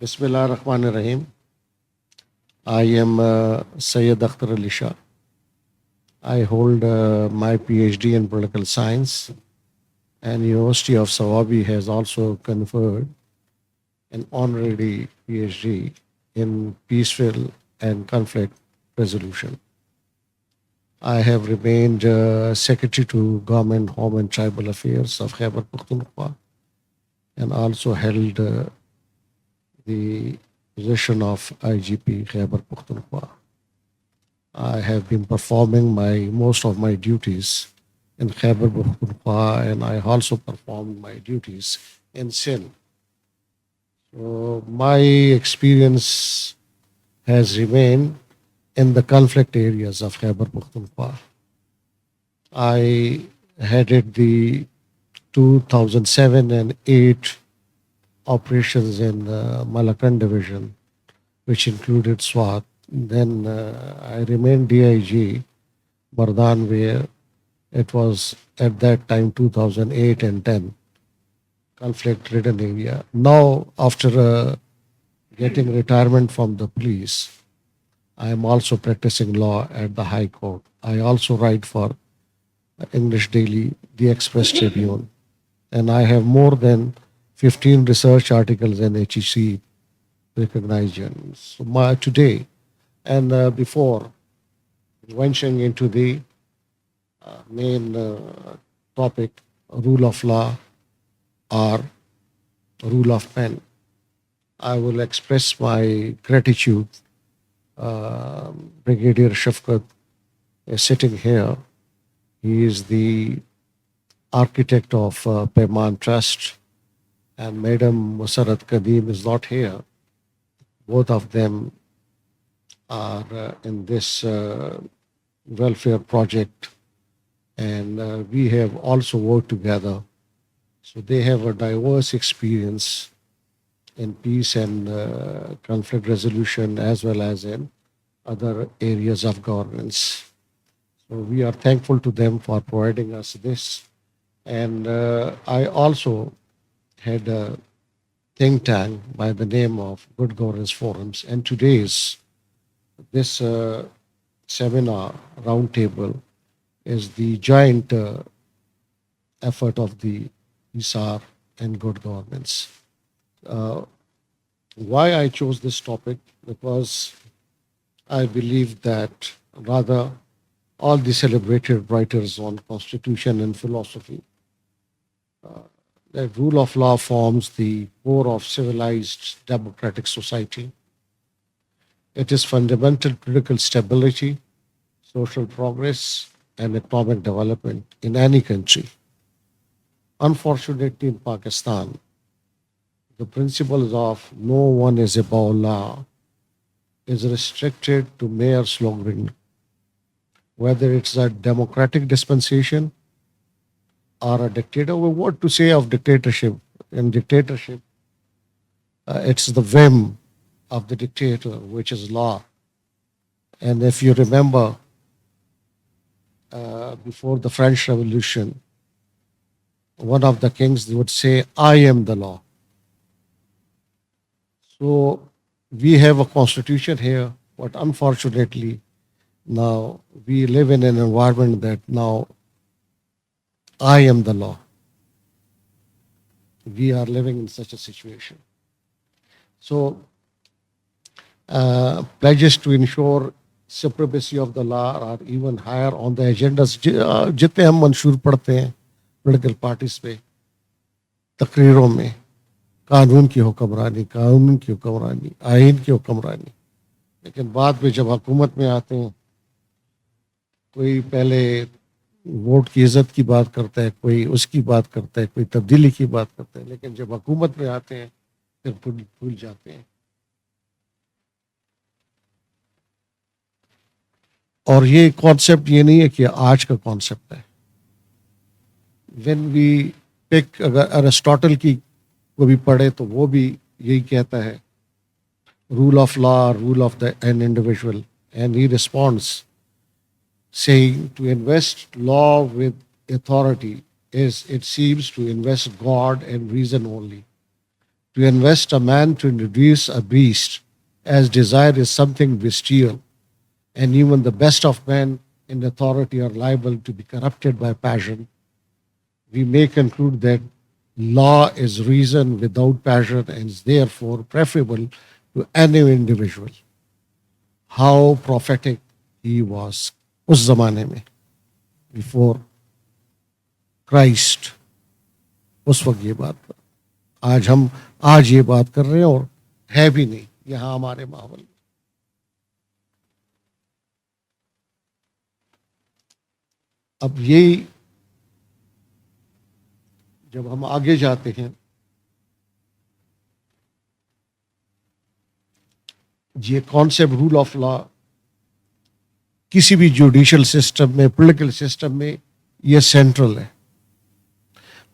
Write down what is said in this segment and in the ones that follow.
Bismillah ar-Rahman ar-Rahim. I am Syed Akhtar Ali Shah. I hold my PhD in political science, and University of Sawabi has also conferred an honorary PhD in peaceful and conflict resolution. I have remained Secretary to Government, Home and Tribal Affairs of Khyber Pakhtunkhwa, and also held the position of IGP Khyber Pakhtunkhwa. I have been performing most of my duties in Khyber Pakhtunkhwa, and I also performed my duties in Sindh. So my experience has remained in the conflict areas of Khyber Pakhtunkhwa. I headed the 2007 and 8 operations in Malakand division, which included SWAT. Then I remained DIG Bardan, where it was at that time 2008 and 10 conflict-ridden area. Now, after getting retirement from the police, I am also practicing law at the High Court. I also write for English Daily, The Express Tribune, and I have more than 15 research articles in HEC recognized journals. So today and before venturing into the main topic, rule of law or rule of pen, I will express my gratitude. Brigadier Shafkat is sitting here. He is the architect of Payman Trust, and Madam Musarat Kadim is not here. Both of them are in this welfare project, and we have also worked together. So they have a diverse experience in peace and conflict resolution, as well as in other areas of governance. So we are thankful to them for providing us this. And I also had a think tank by the name of Good Governance Forums. And today's this seminar roundtable is the joint effort of the ISAR and good governance. Why I chose this topic? Because I believe that rather all the celebrated writers on constitution and philosophy, that rule of law forms the core of civilized democratic society. It is fundamental to political stability, social progress, and economic development in any country. Unfortunately, in Pakistan, the principles of no one is above law is restricted to mere sloganeering, whether it's a democratic dispensation or a dictator. Well, what to say of dictatorship? In dictatorship, it's the whim of the dictator, which is law. And if you remember, before the French Revolution, one of the kings would say, I am the law. So we have a constitution here, but unfortunately, now we live in an environment that now I am the law. We are living in such a situation. So pledges to ensure supremacy of the law are even higher on the agendas. जितने हम मंशूर पढ़ते हैं political parties पे, तकरीरों में, कानून की हुक्मरानी, आइन की हुक्मरानी, लेकिन बाद में जब हुकूमत में आते हैं, कोई पहले वोट की इज्जत की बात करता है, कोई उसकी बात करता है, कोई तब्दीली की बात करता है, लेकिन जब हुकूमत में आते हैं फिर भूल जाते हैं. और ये कॉन्सेप्ट ये नहीं है कि आज का कॉन्सेप्ट है. व्हेन वी पिक, अगर अरिस्टोटल की को भी पढ़े तो वो भी यही कहता है, rule of law, rule of the an individual, and he responds saying to invest law with authority is, it seems, to invest God and reason only. To invest a man to introduce a beast, as desire is something bestial, and even the best of men in authority are liable to be corrupted by passion, we may conclude that law is reason without passion and is therefore preferable to any individual. How prophetic he was उस जमाने में, before Christ, उस वक्त ये बात पर। आज ये बात कर रहे हैं और है भी नहीं यहां हमारे माहौल में। अब यही जब हम आगे जाते हैं, ये कॉन्सेप्ट रूल ऑफ लॉ किसी भी जुडिशियल सिस्टम में, पॉलिटिकल सिस्टम में ये सेंट्रल है,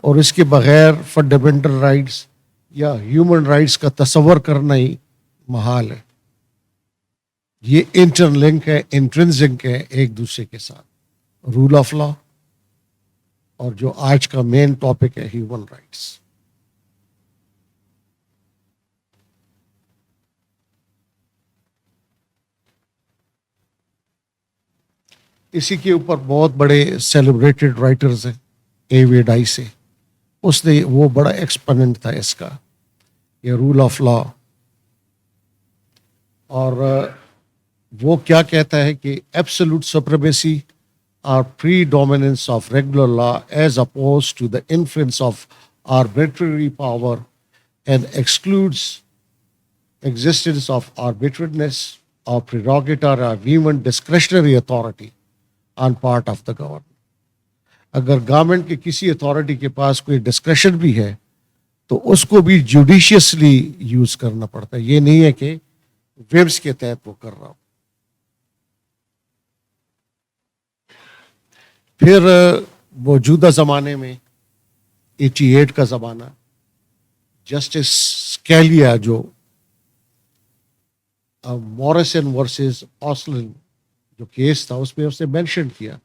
और इसके बगैर फंडामेंटल राइट्स या ह्यूमन राइट्स का तस्वर करना ही महाल है। ये इंटरलिंक है, इंट्रिंसिक है एक दूसरे के साथ, रूल ऑफ लॉ और जो आज का मेन टॉपिक है ह्यूमन राइट्स। इसी के ऊपर बहुत बड़े सेलिब्रेटेड राइटर्स हैं, एवी डाइसे, उसने वो बड़ा एक्सपोनेंट था इसका, ये रूल ऑफ लॉ। और वो क्या कहता है कि absolute supremacy or predominance of regular law as opposed to the influence of arbitrary power, and excludes existence of arbitrariness or prerogative or even discretionary authority on part of the government. अगर government के किसी authority के पास कोई discretion भी है तो उसको भी जुडिशियसली यूज करना पड़ता है, ये नहीं है कि विम्स के तहत वो कर रहा हो। फिर मौजूदा ज़माने में 88 का ज़माना, जस्टिस स्कैलिया जो मॉरिसन वर्सेस ऑसलिन जो केस था उसमें उसने मेंशन किया,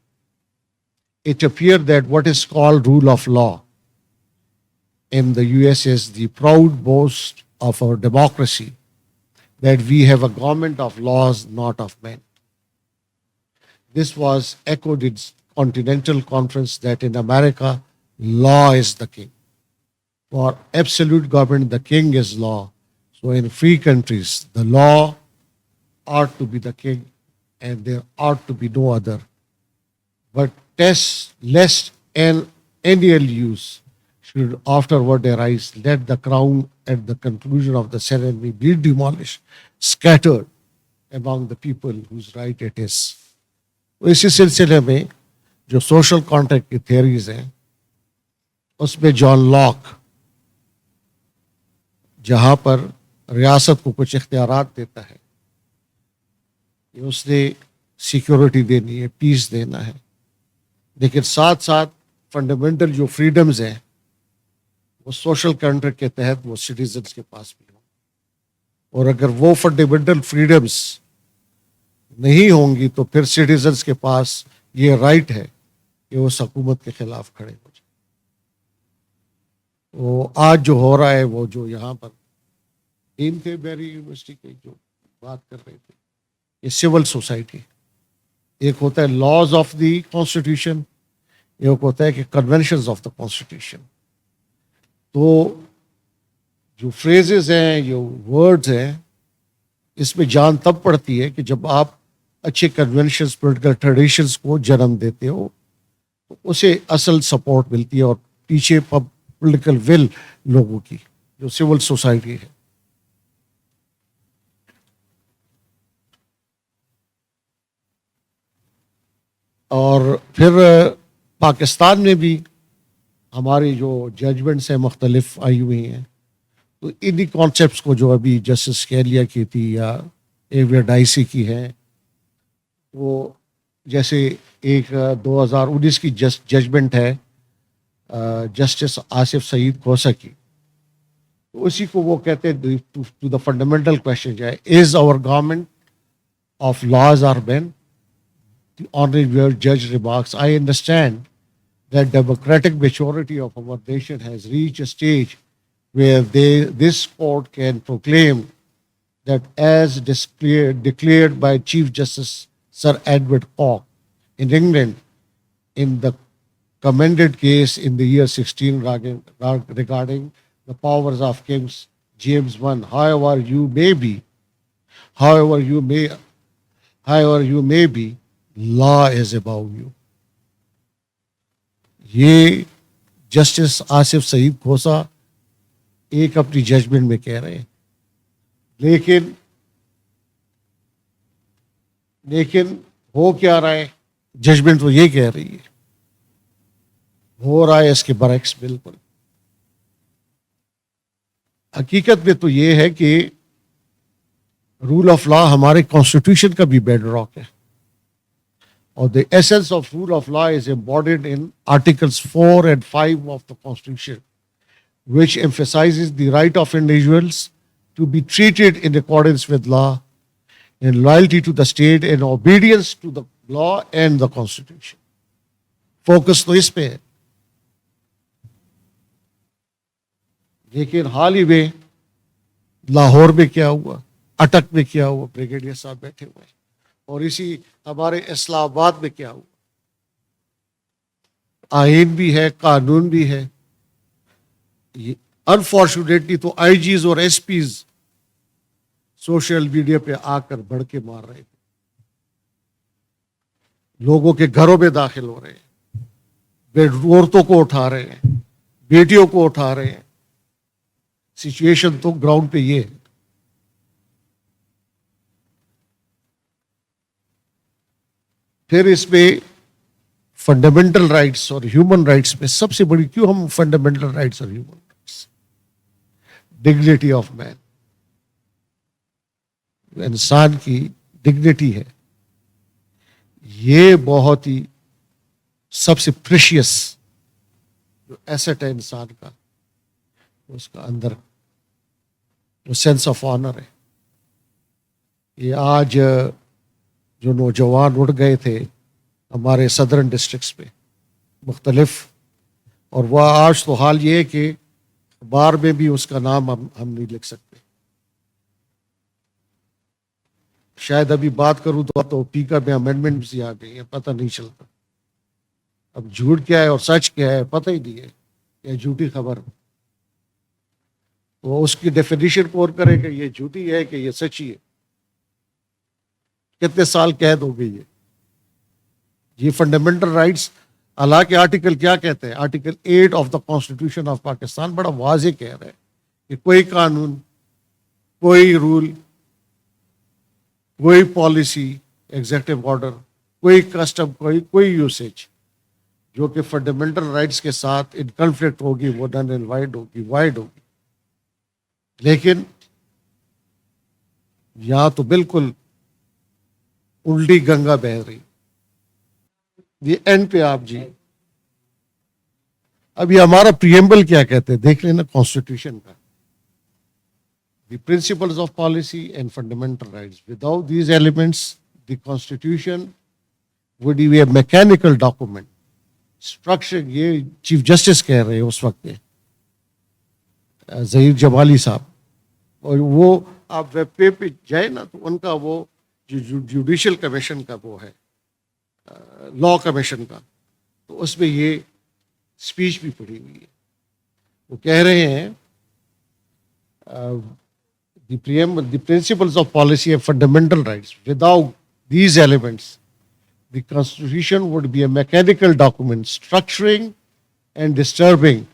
it appear that what is called rule of law in the US is the proud boast of our democracy, that we have a government of laws not of man. This was echoed in Continental Conference that in America, law is the king. For absolute government, the king is law. So in free countries, the law ought to be the king and there ought to be no other. But test lest any ill use should afterward arise, let the crown at the conclusion of the ceremony be demolished, scattered among the people whose right it is. इसी सिलसिले में जो social contract की theories हैं उसमें John Locke जहां पर रियासत को कुछ इख्तियारात देता है कि उसने सिक्योरिटी देनी है, पीस देना है, लेकिन साथ साथ फंडामेंटल जो फ्रीडम्स हैं वो सोशल कॉन्ट्रैक्ट के तहत वो सिटीजन्स के पास भी हों, और अगर वो फंडामेंटल फ्रीडम्स नहीं होंगी तो फिर सिटीजन्स के पास ये राइट है कि वो हुकूमत के खिलाफ खड़े हो जाए। वो आज जो हो रहा है, वो जो यहाँ पर टीम थे बेरी यूनिवर्सिटी के जो बात कर रहे थे, ये सिविल सोसाइटी, एक होता है लॉज ऑफ द कॉन्स्टिट्यूशन, एक होता है कि कन्वेंशंस ऑफ द कॉन्स्टिट्यूशन। तो जो फ्रेजेस हैं, जो वर्ड्स हैं, इसमें जान तब पड़ती है कि जब आप अच्छे कन्वेंशंस, पॉलिटिकल ट्रेडिशंस को जन्म देते हो तो उसे असल सपोर्ट मिलती है, और पीछे पॉलिटिकल विल लोगों की, जो सिविल सोसाइटी है। और फिर पाकिस्तान में भी हमारी जो जजमेंट्स हैं मुख्तलिफ आई हुई हैं, तो इन्हीं कॉन्सेप्ट्स को जो अभी जस्टिस स्कैलिया की थी या एवियर डाइसी की है, वो जैसे एक 2019 की जजमेंट है जस्टिस आसिफ सईद खोसा की, तो उसी को वो कहते हैं टू द फंडामेंटल क्वेश्चन जो है, is our government of laws or man? The honorable judge remarks, I understand that democratic maturity of our nation has reached a stage where this court can proclaim that as declared by Chief Justice Sir Edward Coke in England in the commended case in the year 16 regarding the powers of Kings James I. However you may be, law is above you. ये justice Asif Saeed खोसा एक अपनी judgement में कह रहे हैं, लेकिन हो क्या रहा है? जजमेंट तो ये कह रही है, हो रहा है इसके बरक्स बिल्कुल। हकीकत में तो ये है कि रूल ऑफ लॉ हमारे कॉन्स्टिट्यूशन का भी बेड रॉक है, और the essence of rule of law is embodied in articles 4 and 5 of the constitution, which emphasizes the right of individuals to be treated in accordance with law, in loyalty to the state, and obedience to the law and the constitution. Focus तो इस पे है। लेकिन हाल ही में लाहौर में क्या हुआ, अटक में क्या हुआ, ब्रिगेडियर साहब बैठे हुए हैं, और इसी हमारे इस्लामाबाद में क्या हुआ। आईन भी है, कानून भी है। अनफॉर्चुनेटली तो आईजीज और एसपीज सोशल मीडिया पे आकर बढ़ के मार रहे थे, लोगों के घरों में दाखिल हो रहे हैं, औरतों को उठा रहे हैं, बेटियों को उठा रहे हैं। सिचुएशन तो ग्राउंड पे ये है। फिर इसमें फंडामेंटल राइट्स और ह्यूमन राइट्स में सबसे बड़ी, क्यों हम फंडामेंटल राइट्स और human rights, dignity of man, इंसान की डिग्निटी है, ये बहुत ही सबसे प्रेशियस जो एसेट है इंसान का, उसका अंदर वो सेंस ऑफ ऑनर है। ये आज जो नौजवान उठ गए थे हमारे सदर्न डिस्ट्रिक्ट्स में मुख्तलिफ, और वह आज तो हाल ये है कि अखबार में भी उसका नाम हम नहीं लिख सकते। शायद अभी बात करूं तो पीका में अमेंडमेंट भी आ गई है, पता नहीं चलता। अब झूठ क्या है और सच क्या है पता ही नहीं है, या झूठी खबर, वो उसकी डेफिनेशन कौन करेगा, ये झूठी है कि ये सच्ची है। कितने साल कैद हो गई है। ये फंडामेंटल राइट्स, हालांकि आर्टिकल क्या कहते हैं, article 8 of the constitution of Pakistan बड़ा वाज़ेह कह रहा है कि कोई कानून, कोई रूल, कोई पॉलिसी, एग्जीक्यूटिव ऑर्डर, कोई कस्टम, कोई यूसेज जो कि फंडामेंटल राइट्स के साथ इन कन्फ्लिक्ट होगी, वो नन एंड वाइड होगी। लेकिन यहां तो बिल्कुल उल्टी गंगा बह रही। ये एंड पे आप जी, अब ये हमारा प्रियम्बल क्या कहते हैं देख लेना कॉन्स्टिट्यूशन का। The principles of policy and fundamental rights. Without these elements, the Constitution would be a mechanical document. Structure, ये चीफ जस्टिस कह रहे हैं उस वक्त के ज़हीर जमाली साहब, और वो आप वेब पे जाए ना तो उनका वो जो जुडिशल कमीशन का वो है, लॉ कमीशन का, तो उसमें ये स्पीच भी पढ़ी हुई है। वो कह रहे हैं the principles of policy and fundamental rights. Without these elements, the Constitution would be a mechanical document structuring and disturbing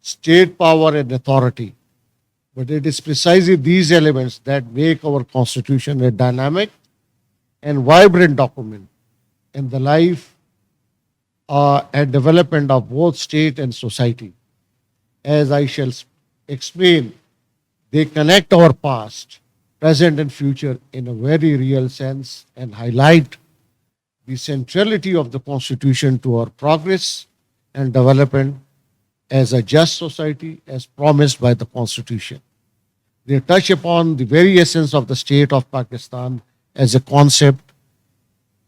state power and authority. But it is precisely these elements that make our Constitution a dynamic and vibrant document in the life and development of both state and society. As I shall explain, they connect our past, present, and future in a very real sense and highlight the centrality of the Constitution to our progress and development as a just society as promised by the Constitution. They touch upon the very essence of the state of Pakistan as a concept,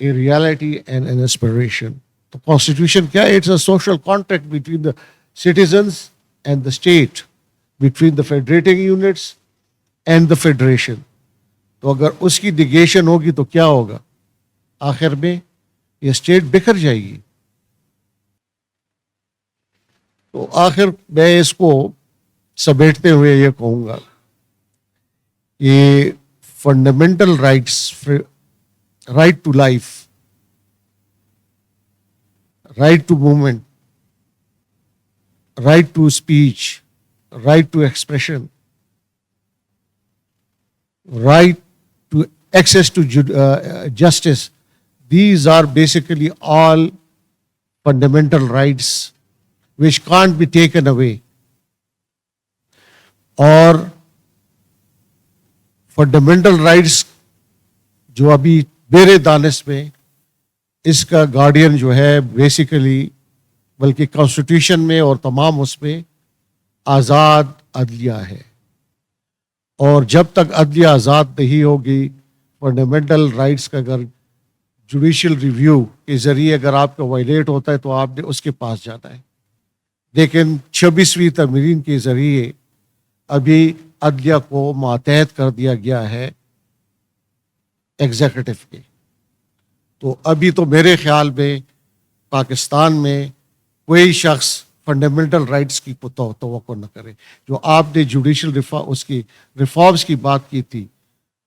a reality, and an aspiration. The Constitution, it's a social contract between the citizens and the state. Between the federating units and the federation. तो अगर उसकी negation होगी तो क्या होगा, आखिर में ये स्टेट बिखर जाएगी। तो आखिर मैं इसको समेटते हुए ये कहूँगा, ये fundamental rights, right to life, right to movement, right to speech, right to expression, right to access to justice. These are basically all fundamental rights which can't be taken away. और फंडामेंटल राइट्स जो अभी मेरे दानिश में इसका guardian जो है basically, बल्कि constitution में और तमाम उसमें आज़ाद अदलिया है। और जब तक अदलिया आज़ाद नहीं होगी, फंडामेंटल राइट्स का अगर जुडिशियल रिव्यू के ज़रिए अगर आपका वायलेट होता है तो आपने उसके पास जाना है। लेकिन 26वीं तमीरीन के ज़रिए अभी अदलिया को मातहत कर दिया गया है एग्जीक्यूटिव के। तो अभी तो मेरे ख्याल में पाकिस्तान में कोई शख्स फंडामेंटल राइट्स की तवक्को न करे। जो आपने जुडिशल उसकी रिफॉर्म्स की बात की थी,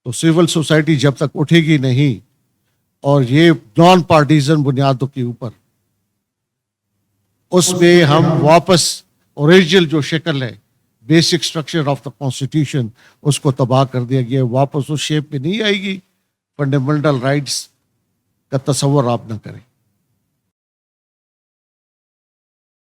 तो सिविल सोसाइटी जब तक उठेगी नहीं और ये नॉन पार्टीजन बुनियादों के ऊपर उसमें हम वापस ओरिजिनल जो शक्ल है, basic structure of the constitution, उसको तबाह कर दिया गया, वापस उस शेप में नहीं आएगी। फंडामेंटल राइट्स का तस्वर आप ना करें।